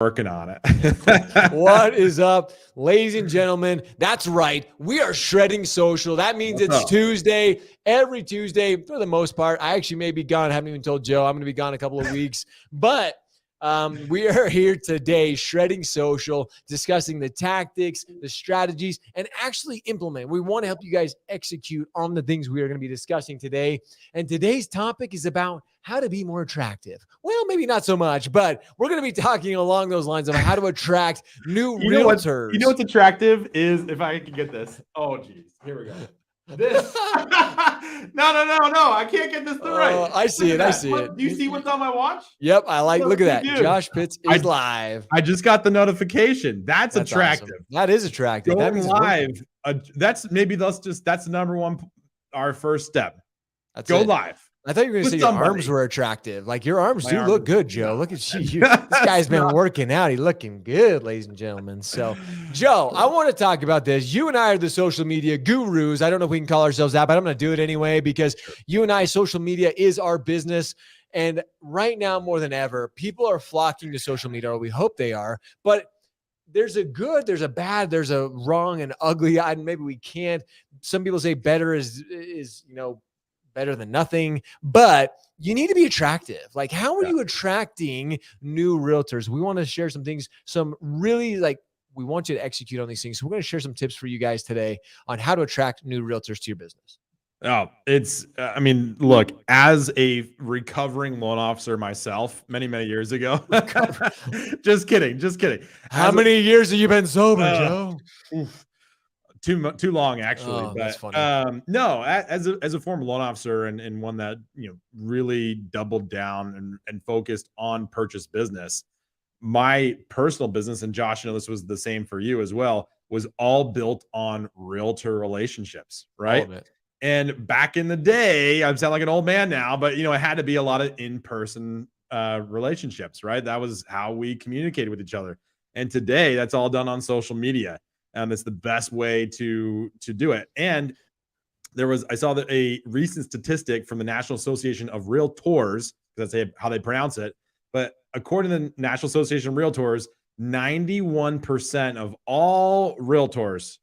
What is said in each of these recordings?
Working on it. What is up, ladies and gentlemen? That's right. We are shredding social. That means it's Tuesday, every Tuesday for the most part. I actually may be gone. I haven't even told Joe I'm going to be gone a couple of weeks, but we are here today, shredding social, discussing the tactics, the strategies, and actually implement. We want to help you guys execute on the things we are going to be discussing today. And today's topic is about how to be more attractive. Well, maybe not so much, but we're going to be talking along those lines of how to attract new realtors. You know what's attractive is, if I can get this. Oh, geez. Here we go. This. No. I can't get this to right. I see it. Do you see what's on my watch? Yep. Look at that. Dude. Josh Pitts is live. I just got the notification. That's attractive. Awesome. That is attractive. Going that means live. That's the number one, our first step. Go live. I thought you were going to say your arms were attractive. Like, your arms do look good, Joe. Look at you. This guy's been working out. He's looking good, ladies and gentlemen. So, Joe, I want to talk about this. You and I are the social media gurus. I don't know if we can call ourselves that, but I'm going to do it anyway because you and I, social media is our business. And right now, more than ever, people are flocking to social media, or we hope they are. But there's a good, there's a bad, there's a wrong and ugly. And maybe we can't. Some people say better is better than nothing, but you need to be attractive. Like, how are you attracting new realtors? We want to share some things, we want you to execute on these things. So we're going to share some tips for you guys today on how to attract new realtors to your business. Oh, look, as a recovering loan officer myself, many years ago, just kidding. How many years have you been sober, Joe? Too long, actually. Oh, but that's funny. no, as a former loan officer and one that really doubled down and focused on purchase business, my personal business, and Josh, this was the same for you as well, was all built on realtor relationships, right? And back in the day, I sound like an old man now, but it had to be a lot of in-person relationships, right? That was how we communicated with each other. And today, that's all done on social media. It's the best way to do it. And I saw that a recent statistic from the National Association of Realtors, that's how they pronounce it. But according to the National Association of Realtors, 91% of all realtors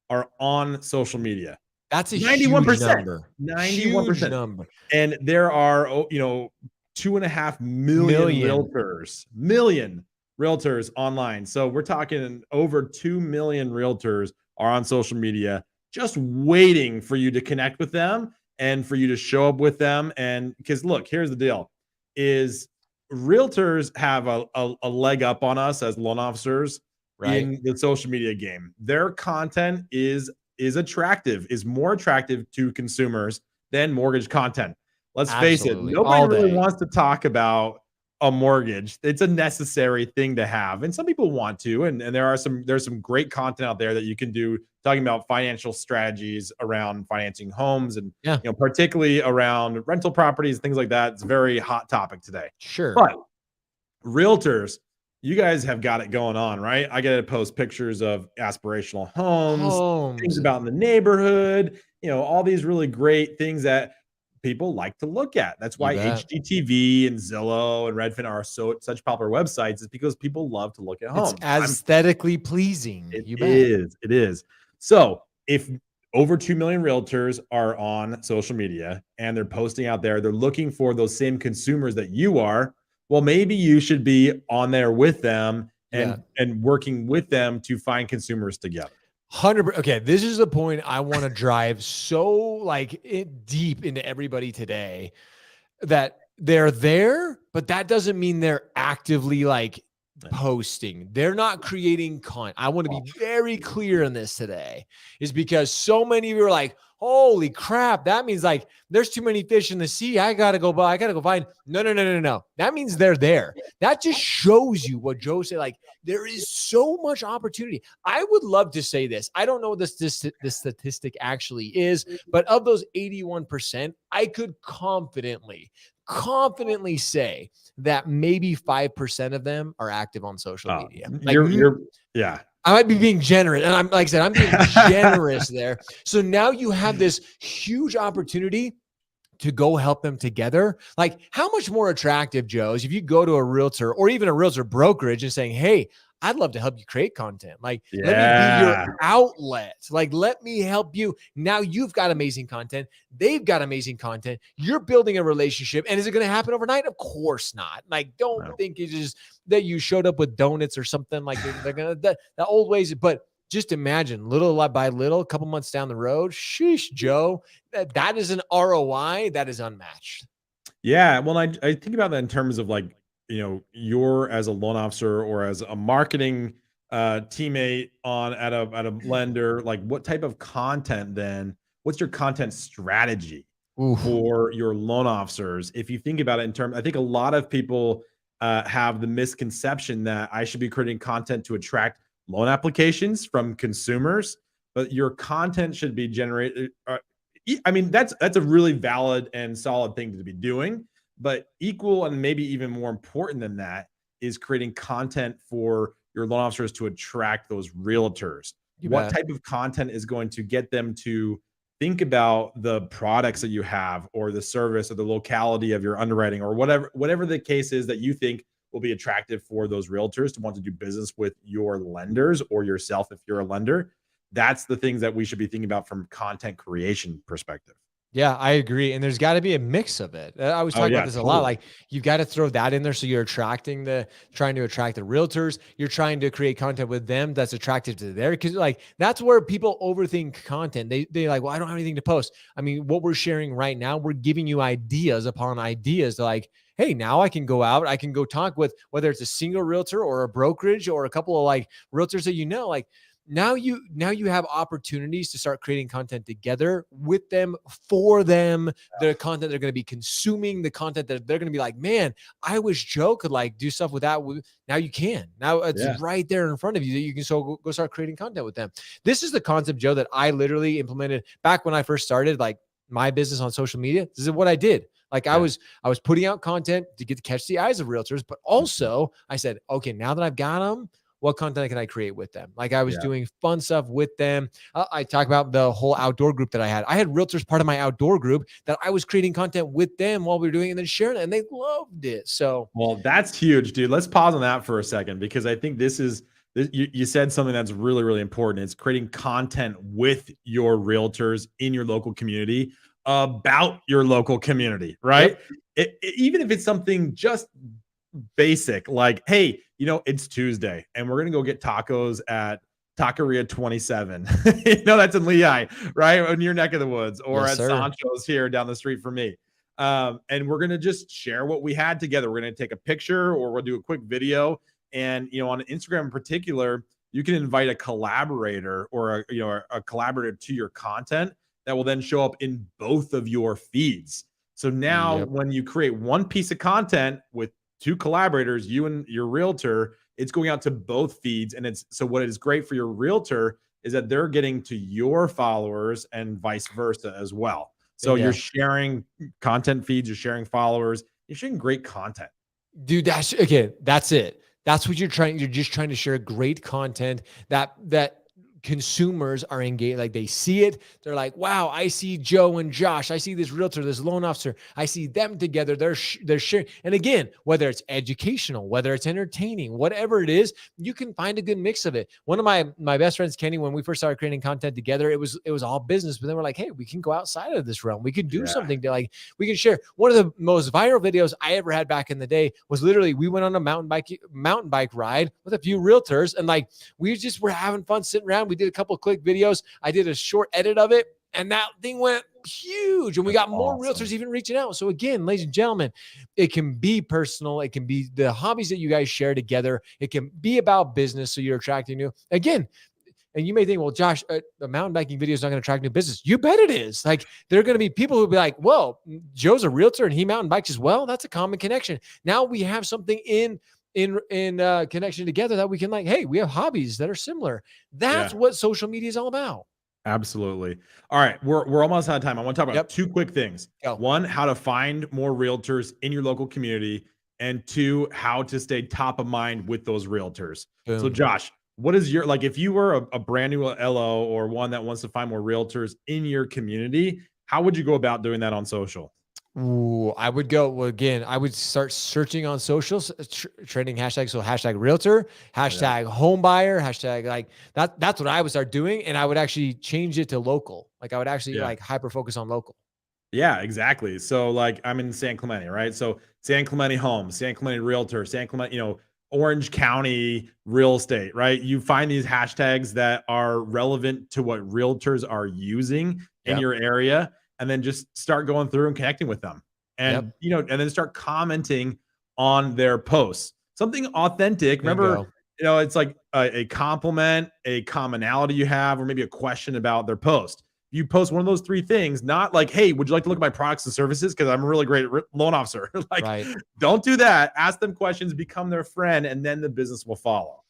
are on social media. That's a 91%. Huge number. 91% number. And there are 2.5 million realtors online. So we're talking over 2 million realtors are on social media, just waiting for you to connect with them and for you to show up with them. And because look, here's the deal is realtors have a leg up on us as loan officers in the social media game. Their content is attractive, is more attractive to consumers than mortgage content. Let's face it, nobody really wants to talk about a mortgage. It's a necessary thing to have, and some people want to, and there's some great content out there that you can do talking about financial strategies around financing homes and particularly around rental properties, things like that. It's a very hot topic today. Sure. But realtors, you guys have got it going on, right? I get to post pictures of aspirational homes, things about in the neighborhood, all these really great things that people like to look at. That's why HGTV and Zillow and Redfin are such popular websites, is because people love to look at homes. It's aesthetically pleasing. It is. So if over 2 million realtors are on social media and they're posting out there, they're looking for those same consumers that you are. Well, maybe you should be on there with them and working with them to find consumers together. 100%. Okay, this is the point I want to drive so deep into everybody today, that they're there, but that doesn't mean they're actively posting. They're not creating content. I want to be very clear on this today, is because so many of you are like, holy crap, that means there's too many fish in the sea. I gotta go find. No. That means they're there. That just shows you what Joe said. There is so much opportunity. I would love to say this. I don't know what this statistic actually is, but of those 81%, I could confidently say that maybe 5% of them are active on social media. I might be being generous. And I'm being generous there. So now you have this huge opportunity to go help them together. Like, how much more attractive, Joe, is if you go to a realtor or even a realtor brokerage and saying, hey, I'd love to help you create content. Like, let me be your Yeah. outlet. Like, let me help you. Now you've got amazing content. They've got amazing content. You're building a relationship. And is it going to happen overnight? Of course not. Like, don't No. think it's just that you showed up with donuts or something. Like, they're going to, the old ways. But just imagine little by little, a couple months down the road, sheesh, Joe, that is an ROI that is unmatched. Yeah, well, I think about that in terms of like, you're as a loan officer or as a marketing teammate on at a lender, like what type of content then? What's your content strategy Oof. for your loan officers? If you think about it in terms, I think a lot of people have the misconception that I should be creating content to attract loan applications from consumers, but your content should be generated. I mean, that's a really valid and solid thing to be doing, but equal and maybe even more important than that is creating content for your loan officers to attract those realtors. You What bet. type of content is going to get them to think about the products that you have or the service or the locality of your underwriting or whatever the case is that you think will be attractive for those realtors to want to do business with your lenders or yourself if you're a lender. That's the things that we should be thinking about from content creation perspective. Yeah, I agree. And there's got to be a mix of it. I was Oh talking about yeah, this a lot. totally. Like, you've got to throw that in there. So you're trying to attract the realtors. You're trying to create content with them that's attractive to their, because like that's where people overthink content. They like, well, I don't have anything to post. I mean, what we're sharing right now, we're giving you ideas upon ideas to like, hey, now I can go out, I can go talk with whether it's a single realtor or a brokerage or a couple of like realtors that like now you have opportunities to start creating content together with them, for them, the content they're going to be consuming, the content that they're going to be like, man, I wish Joe could like do stuff with that. Now you can. Now it's Yeah. right there in front of you that you can go start creating content with them. This is the concept, Joe, that I literally implemented back when I first started like my business on social media. This is what I did. Like, I Yeah. was putting out content to get to catch the eyes of realtors, but Mhm. also I said, okay, now that I've got them, what content can I create with them? Like, I was Yeah. doing fun stuff with them. I talk about the whole outdoor group that I had. I had realtors part of my outdoor group that I was creating content with them while we were doing it and then sharing it, and they loved it. So Well, that's huge, dude. Let's pause on that for a second because I think you said something that's really, really important. It's creating content with your realtors in your local community about your local community, right? yep. Even if it's something just basic, like, hey, it's Tuesday and we're gonna go get tacos at Taqueria 27. That's in Lehigh, right? In your neck of the woods, or Yes, at sir. Sancho's here down the street from me. And we're gonna just share what we had together. We're gonna take a picture or we'll do a quick video. And on Instagram in particular, you can invite a collaborator or a collaborator to your content that will then show up in both of your feeds. So now Yep. when you create one piece of content with two collaborators, you and your realtor, it's going out to both feeds. And it's so what is great for your realtor is that they're getting to your followers and vice versa as well. So you're Yeah. sharing content feeds, you're sharing followers, you're sharing great content. Dude, that's okay. That's it. That's what you're trying. You're just trying to share great content that consumers are engaged. Like, they see it. They're like, wow, I see Joe and Josh. I see this realtor, this loan officer. I see them together. They're sharing. And again, whether it's educational, whether it's entertaining, whatever it is, you can find a good mix of it. One of my best friends, Kenny, when we first started creating content together, it was all business. But then we're like, hey, we can go outside of this realm. We can do Yeah. something to like, we can share. One of the most viral videos I ever had back in the day was literally we went on a mountain bike ride with a few realtors, and like we just were having fun sitting around. We did a couple of quick videos. I did a short edit of it, and that thing went huge. And we That's got more awesome. realtors even reaching out. So again, ladies and gentlemen, it can be personal. It can be the hobbies that you guys share together. It can be about business. So you're attracting new again. And you may think, well, Josh, the mountain biking video is not going to attract new business. You bet it is. Like, there are going to be people who will be like, well, Joe's a realtor and he mountain bikes as well. That's a common connection. Now we have something in connection together that we can like, hey, we have hobbies that are similar. Yeah. That's what social media is all about. Absolutely. All right, we're almost out of time. I want to talk about Yep. two quick things. Go. One, how to find more realtors in your local community, and two, how to stay top of mind with those realtors. So, Boom. Josh, what is your like if you were a brand new LO or one that wants to find more realtors in your community, how would you go about doing that on social? Ooh, I would go, well, again, I would start searching on socials, trending hashtags. So hashtag realtor, Yeah. hashtag home buyer, hashtag like that. That's what I would start doing. And I would actually change it to local. Like I would actually Yeah. like hyper focus on local. Yeah, exactly. So like I'm in San Clemente, right? So San Clemente Homes, San Clemente Realtor, San Clemente, Orange County real estate, right? You find these hashtags that are relevant to what realtors are using in Yep. your area, and then just start going through and connecting with them. Yep. And and then start commenting on their posts. Something authentic. Remember, Bingo. it's like a compliment, a commonality you have, or maybe a question about their post. You post one of those three things, not like, hey, would you like to look at my products and services? Because I'm a really great loan officer. Like, Right. don't do that. Ask them questions, become their friend, and then the business will follow.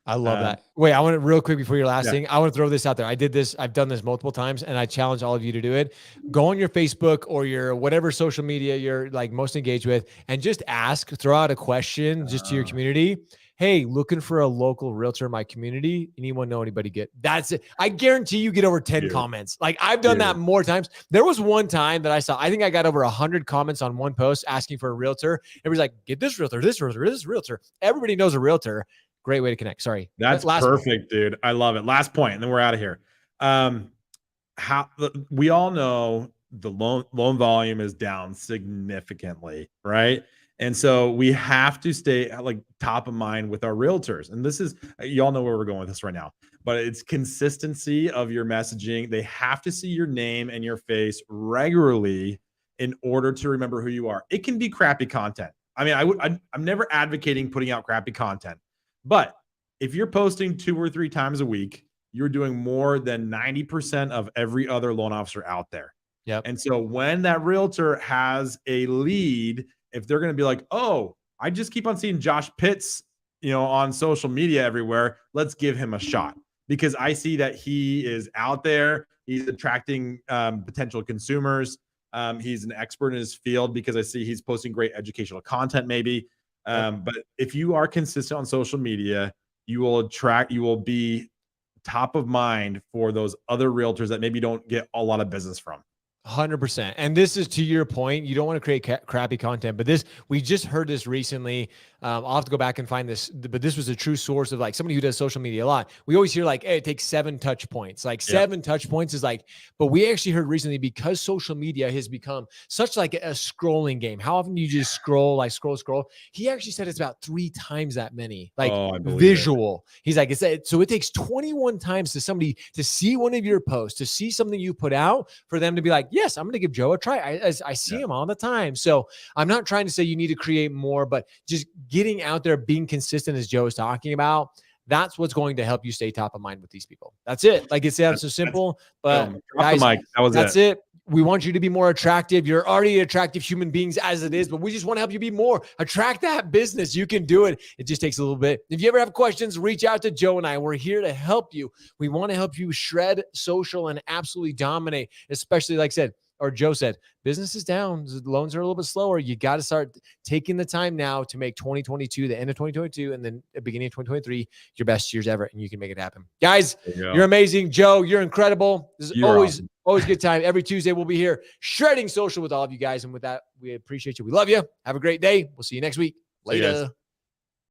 I love Um, that. Wait, I want to real quick before your last yeah. thing. I want to throw this out there. I did this. I've done this multiple times, and I challenge all of you to do it. Go on your Facebook or your whatever social media you're like most engaged with, and just ask. Throw out a question just to your Uh, community. Hey, looking for a local realtor in my community. Anyone know anybody get? That's it. I guarantee you get over 10 dude, comments. Like I've done that dude, more times. There was one time that I saw. I think I got over 100 comments on one post asking for a realtor. Everybody's like, get this realtor, this realtor, this realtor. Everybody knows a realtor. Great way to connect. Sorry. that's Last point. perfect, dude. I love it. Last point, and then we're out of here. Um, we all know the loan volume is down significantly, right? And so we have to stay like top of mind with our realtors. And this is, you all know where we're going with this right now, but it's consistency of your messaging. They have to see your name and your face regularly in order to remember who you are. It can be crappy content. I mean, I'm never advocating putting out crappy content, but if you're posting 2 or 3 times a week, you're doing more than 90% of every other loan officer out there. Yep. And so when that realtor has a lead, if they're going to be like, oh, I just keep on seeing Josh Pitts, on social media everywhere, let's give him a shot because I see that he is out there. He's attracting potential consumers. He's an expert in his field because I see he's posting great educational content, maybe. Yep. But if you are consistent on social media, you will be top of mind for those other realtors that maybe don't get a lot of business from. 100%. And this is to your point. You don't want to create crappy content, but we just heard this recently. I'll have to go back and find this, but this was a true source of like somebody who does social media a lot. We always hear like, hey, it takes 7 touch points. Like Yep. 7 touch points is like, but we actually heard recently because social media has become such like a scrolling game. How often do you just scroll? He actually said it's about 3 times that many, like Oh, I believe it. visual. He's like, so it takes 21 times to somebody to see one of your posts, to see something you put out for them to be like, yes, I'm going to give Joe a try. I see him all the time. So I'm not trying to say you need to create more, but just getting out there, being consistent as Joe is talking about, that's what's going to help you stay top of mind with these people. That's it. Like it sounds so simple, but Drop guys, the mic. That was that's it. We want you to be more attractive. You're already attractive human beings as it is, but we just want to help you be more. Attract that business. You can do it. It just takes a little bit. If you ever have questions, reach out to Joe and I. We're here to help you. We want to help you shred social and absolutely dominate, especially like I said, or Joe said, business is down. Loans are a little bit slower. You got to start taking the time now to make 2022, the end of 2022, and then the beginning of 2023, your best years ever, and you can make it happen. Guys, you're amazing. Joe, you're incredible. This is always good time. Every Tuesday, we'll be here shredding social with all of you guys. And with that, we appreciate you. We love you. Have a great day. We'll see you next week. Later.